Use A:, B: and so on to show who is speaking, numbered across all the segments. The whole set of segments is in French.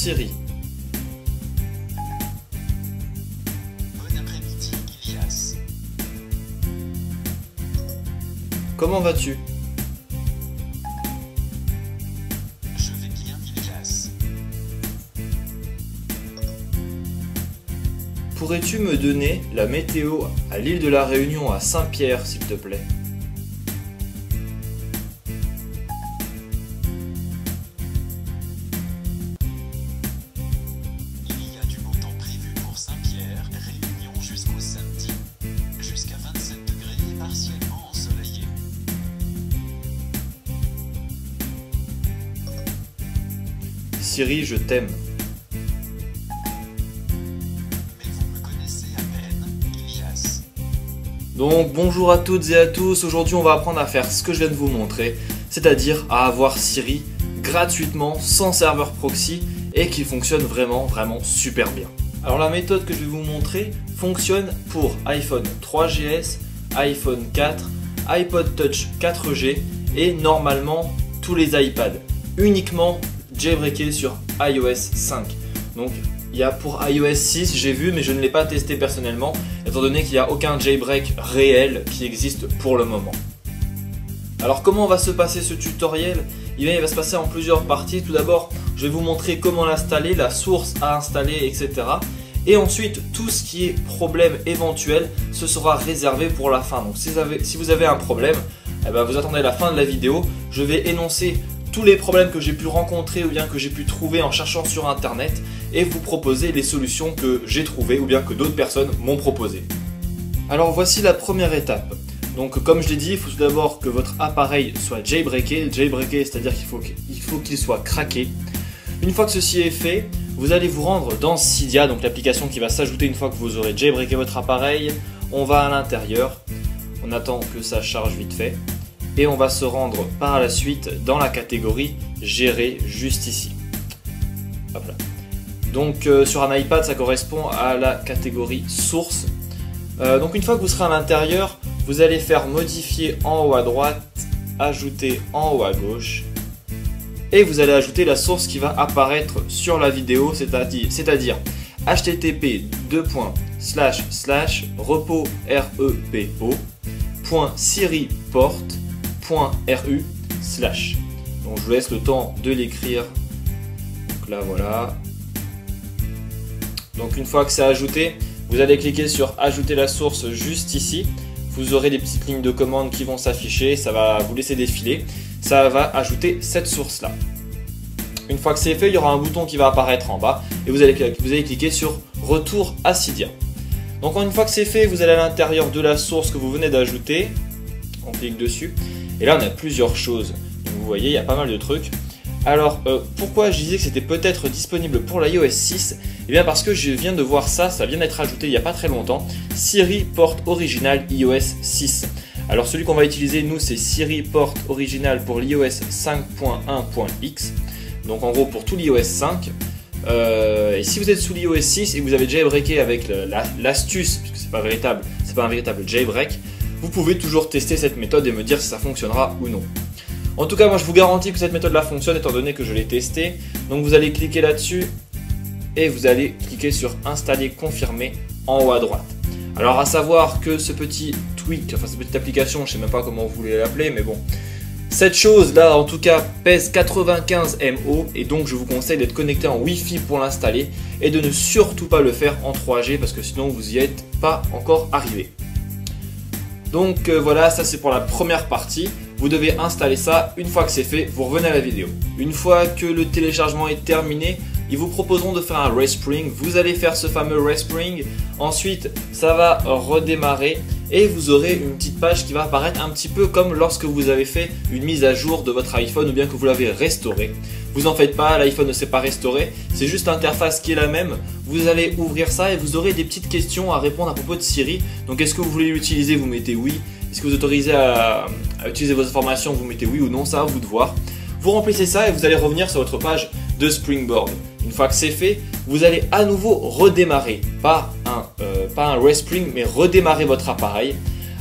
A: Siri.
B: Bon après-midi, Ilias.
A: Comment vas-tu?
B: Je vais bien, Ilias.
A: Pourrais-tu me donner la météo à l'île de la Réunion à Saint-Pierre, s'il te plaît?
B: Il y a du beau temps prévu pour Saint-Pierre, Réunion jusqu'au samedi. Jusqu'à 27 degrés et partiellement ensoleillé.
A: Siri, je t'aime.
B: Mais vous me connaissez à peine, Ilias.
A: Donc bonjour à toutes et à tous, aujourd'hui on va apprendre à faire ce que je viens de vous montrer, c'est-à-dire à avoir Siri gratuitement, sans serveur proxy et qui fonctionne vraiment super bien. Alors la méthode que je vais vous montrer fonctionne pour iPhone 3GS, iPhone 4, iPod Touch 4G et normalement tous les iPads, uniquement jailbreaké sur iOS 5. Donc il y a pour iOS 6, j'ai vu, mais je ne l'ai pas testé personnellement, étant donné qu'il n'y a aucun jailbreak réel qui existe pour le moment. Alors comment va se passer ce tutoriel? Il va se passer en plusieurs parties. Tout d'abord, je vais vous montrer comment l'installer, la source à installer, etc. Et ensuite, tout ce qui est problème éventuel, ce sera réservé pour la fin. Donc si vous avez un problème, eh ben, vous attendez la fin de la vidéo. Je vais énoncer tous les problèmes que j'ai pu rencontrer ou bien que j'ai pu trouver en cherchant sur internet et vous proposer les solutions que j'ai trouvées ou bien que d'autres personnes m'ont proposées. Alors voici la première étape. Donc comme je l'ai dit, il faut tout d'abord que votre appareil soit jailbreaké. Jailbreaké, c'est-à-dire qu'il faut qu'il soit craqué. Une fois que ceci est fait, vous allez vous rendre dans Cydia, donc l'application qui va s'ajouter une fois que vous aurez jailbreaké votre appareil. On va à l'intérieur, on attend que ça charge vite fait. Et on va se rendre par la suite dans la catégorie gérer juste ici. Hop là. Donc sur un iPad ça correspond à la catégorie source. Donc une fois que vous serez à l'intérieur, vous allez faire modifier en haut à droite, ajouter en haut à gauche. Et vous allez ajouter la source qui va apparaître sur la vidéo, c'est-à-dire http://repo.siriport.ru/. Donc je vous laisse le temps de l'écrire. Donc là voilà. Donc une fois que c'est ajouté, vous allez cliquer sur ajouter la source juste ici. Vous aurez des petites lignes de commande qui vont s'afficher, ça va vous laisser défiler. Ça va ajouter cette source là. Une fois que c'est fait, il y aura un bouton qui va apparaître en bas et vous allez cliquer sur retour à Cydia. Donc une fois que c'est fait, vous allez à l'intérieur de la source que vous venez d'ajouter. On clique dessus et là on a plusieurs choses. Donc, vous voyez, il y a pas mal de trucs. Alors pourquoi je disais que c'était peut-être disponible pour l'iOS 6? Eh bien parce que je viens de voir ça vient d'être ajouté il n'y a pas très longtemps. Siri Port Original iOS 6. Alors celui qu'on va utiliser nous c'est Siri Port Original pour l'iOS 5.1.x. Donc en gros pour tout l'iOS 5. Et si vous êtes sous l'iOS 6 et que vous avez jailbreaké avec l'astuce, puisque c'est pas un véritable jailbreak, vous pouvez toujours tester cette méthode et me dire si ça fonctionnera ou non. En tout cas, moi je vous garantis que cette méthode là fonctionne étant donné que je l'ai testée. Donc vous allez cliquer là-dessus et vous allez cliquer sur installer confirmer en haut à droite. Alors à savoir que ce petit tweak, enfin cette petite application, je sais même pas comment vous voulez l'appeler, mais bon. Cette chose là en tout cas pèse 95 MO et donc je vous conseille d'être connecté en Wi-Fi pour l'installer et de ne surtout pas le faire en 3G parce que sinon vous n'y êtes pas encore arrivé. Donc voilà, ça c'est pour la première partie. Vous devez installer ça. Une fois que c'est fait, vous revenez à la vidéo. Une fois que le téléchargement est terminé, ils vous proposeront de faire un respring. Vous allez faire ce fameux respring. Ensuite, ça va redémarrer et vous aurez une petite page qui va apparaître un petit peu comme lorsque vous avez fait une mise à jour de votre iPhone ou bien que vous l'avez restauré. Vous en faites pas, l'iPhone ne s'est pas restauré. C'est juste l'interface qui est la même. Vous allez ouvrir ça et vous aurez des petites questions à répondre à propos de Siri. Donc est-ce que vous voulez l'utiliser? Vous mettez oui. Est-ce que vous autorisez à utiliser vos informations? Vous mettez oui ou non, ça à vous de voir. Vous remplissez ça et vous allez revenir sur votre page de Springboard. Une fois que c'est fait, vous allez à nouveau redémarrer, pas un respring, mais redémarrer votre appareil.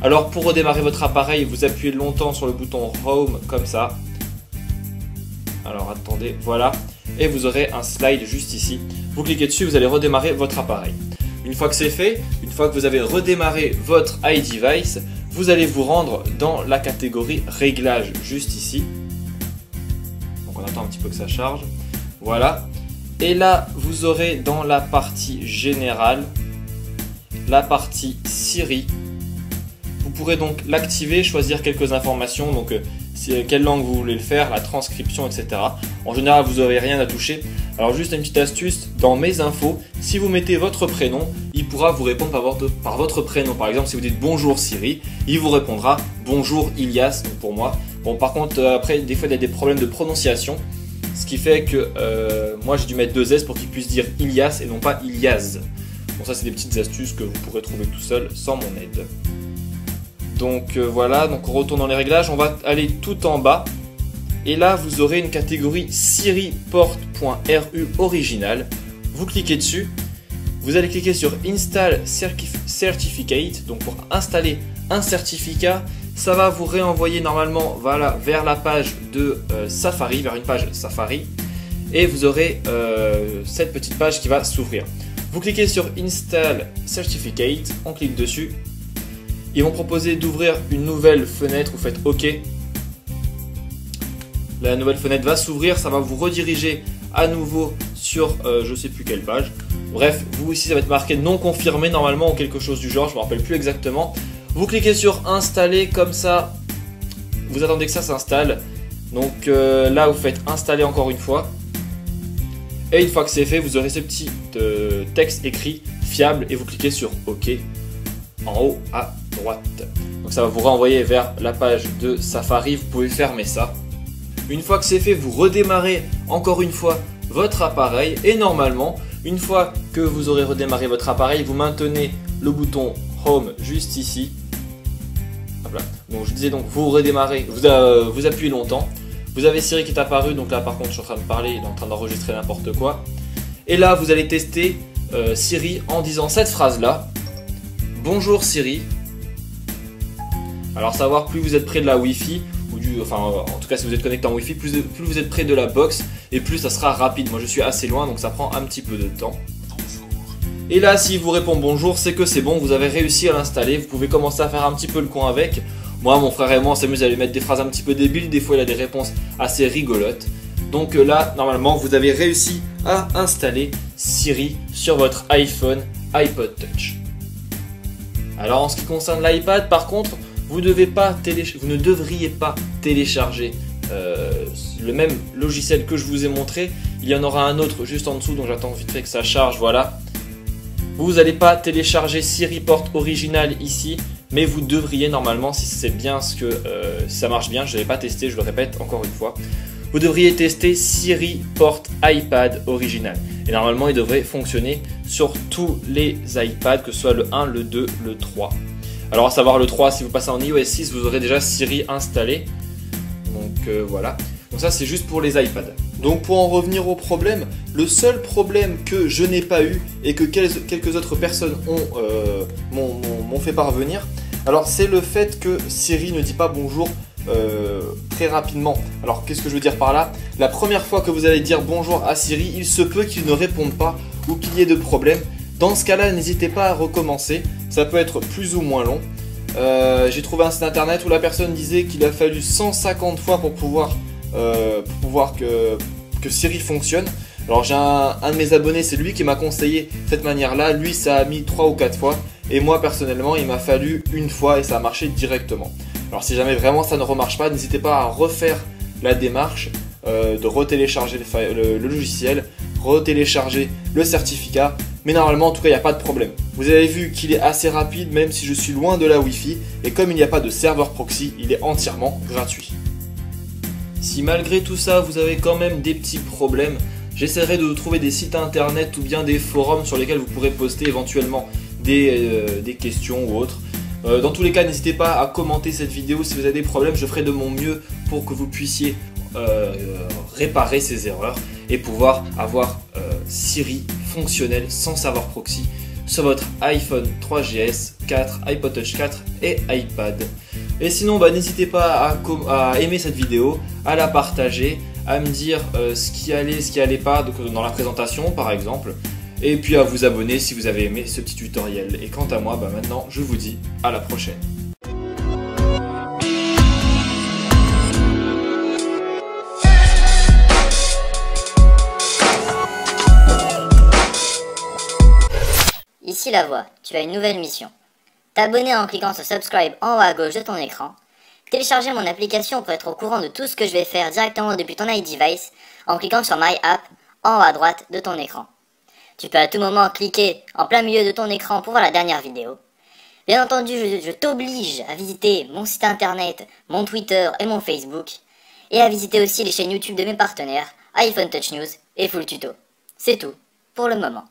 A: Alors pour redémarrer votre appareil, vous appuyez longtemps sur le bouton Home comme ça. Alors attendez, voilà. et vous aurez un slide juste ici. Vous cliquez dessus, vous allez redémarrer votre appareil. Une fois que c'est fait, une fois que vous avez redémarré votre iDevice, vous allez vous rendre dans la catégorie réglages juste ici. Donc on attend un petit peu que ça charge. Voilà. Et là, vous aurez dans la partie générale, la partie Siri. Vous pourrez donc l'activer, choisir quelques informations, donc quelle langue vous voulez le faire, la transcription, etc. En général, vous n'aurez rien à toucher. Alors juste une petite astuce, dans mes infos, si vous mettez votre prénom, il pourra vous répondre par votre prénom. Par exemple, si vous dites bonjour Siri, il vous répondra bonjour Ilias, donc pour moi. Bon, par contre, après, des fois, il y a des problèmes de prononciation, ce qui fait que moi, j'ai dû mettre 2 S pour qu'il puisse dire Ilias et non pas Ilias. Bon, ça, c'est des petites astuces que vous pourrez trouver tout seul sans mon aide. Donc voilà, donc on retourne dans les réglages, on va aller tout en bas. Et là, vous aurez une catégorie SiriPort.ru original. Vous cliquez dessus. Vous allez cliquer sur Install Certificate. Donc pour installer un certificat, ça va vous réenvoyer normalement voilà, vers la page de Safari, vers une page Safari. Et vous aurez cette petite page qui va s'ouvrir. Vous cliquez sur Install Certificate, on clique dessus. Ils vont proposer d'ouvrir une nouvelle fenêtre, vous faites OK. La nouvelle fenêtre va s'ouvrir, ça va vous rediriger à nouveau sur je ne sais plus quelle page. Bref, vous ici ça va être marqué non confirmé normalement ou quelque chose du genre, je ne me rappelle plus exactement. Vous cliquez sur installer comme ça, vous attendez que ça s'installe. Donc là vous faites installer encore une fois. Et une fois que c'est fait, vous aurez ce petit texte écrit fiable et vous cliquez sur OK en haut à droite. Donc ça va vous renvoyer vers la page de Safari, vous pouvez fermer ça. Une fois que c'est fait, vous redémarrez encore une fois votre appareil et normalement, une fois que vous aurez redémarré votre appareil, vous maintenez le bouton Home juste ici. Hop là. Donc je disais donc vous redémarrez, vous appuyez longtemps. Vous avez Siri qui est apparu, donc là par contre je suis en train de parler, il est en train d'enregistrer n'importe quoi. Et là vous allez tester Siri en disant cette phrase là. Bonjour Siri. Alors savoir plus vous êtes près de la Wi-Fi, en tout cas si vous êtes connecté en Wi-Fi, plus vous êtes près de la box et plus ça sera rapide. Moi je suis assez loin donc ça prend un petit peu de temps. Et là s'il vous répond bonjour, c'est que c'est bon, vous avez réussi à l'installer. Vous pouvez commencer à faire un petit peu le coin avec. Moi mon frère et moi on s'amuse à lui mettre des phrases un petit peu débiles, des fois il a des réponses assez rigolotes. Donc là normalement vous avez réussi à installer Siri sur votre iPhone, iPod Touch. Alors en ce qui concerne l'iPad par contre, vous ne devriez pas télécharger le même logiciel que je vous ai montré. Il y en aura un autre juste en dessous, donc j'attends vite fait que ça charge, voilà. Vous n'allez pas télécharger SiriPort original ici, mais vous devriez normalement, si c'est bien si ça marche bien, je ne l'ai pas testé, je le répète encore une fois. Vous devriez tester SiriPort iPad original. Et normalement, il devrait fonctionner sur tous les iPads, que ce soit le 1, le 2, le 3. Alors à savoir le 3, si vous passez en iOS 6, vous aurez déjà Siri installé. Donc voilà. Donc ça c'est juste pour les iPads. Donc pour en revenir au problème, le seul problème que je n'ai pas eu et que quelques autres personnes m'ont fait parvenir, alors c'est le fait que Siri ne dit pas bonjour très rapidement. Alors qu'est-ce que je veux dire par là? La première fois que vous allez dire bonjour à Siri, il se peut qu'il ne réponde pas ou qu'il y ait de problèmes. Dans ce cas-là, n'hésitez pas à recommencer, ça peut être plus ou moins long. J'ai trouvé un site internet où la personne disait qu'il a fallu 150 fois pour pouvoir que Siri fonctionne. Alors j'ai un de mes abonnés, c'est lui qui m'a conseillé cette manière-là. Lui, ça a mis 3 ou 4 fois. Et moi, personnellement, il m'a fallu une fois et ça a marché directement. Alors si jamais vraiment ça ne remarche pas, n'hésitez pas à refaire la démarche de retélécharger le logiciel, retélécharger le certificat. Mais normalement, en tout cas, il n'y a pas de problème. Vous avez vu qu'il est assez rapide, même si je suis loin de la Wi-Fi. Et comme il n'y a pas de serveur proxy, il est entièrement gratuit. Si malgré tout ça, vous avez quand même des petits problèmes, j'essaierai de trouver des sites internet ou bien des forums sur lesquels vous pourrez poster éventuellement des questions ou autres. Dans tous les cas, n'hésitez pas à commenter cette vidéo si vous avez des problèmes. Je ferai de mon mieux pour que vous puissiez réparer ces erreurs et pouvoir avoir Siri fonctionnel sans serveur proxy sur votre iPhone 3GS, 4, iPod Touch 4 et iPad. Et sinon, n'hésitez pas à aimer cette vidéo, à la partager, à me dire ce qui allait pas dans la présentation par exemple, et puis à vous abonner si vous avez aimé ce petit tutoriel. Et quant à moi, maintenant je vous dis à la prochaine.
C: Ici la voix, tu as une nouvelle mission. T'abonner en cliquant sur subscribe en haut à gauche de ton écran. Télécharger mon application pour être au courant de tout ce que je vais faire directement depuis ton iDevice en cliquant sur My App en haut à droite de ton écran. Tu peux à tout moment cliquer en plein milieu de ton écran pour voir la dernière vidéo. Bien entendu, je t'oblige à visiter mon site internet, mon Twitter et mon Facebook, et à visiter aussi les chaînes YouTube de mes partenaires, iPhone Touch News et Full Tuto. C'est tout pour le moment.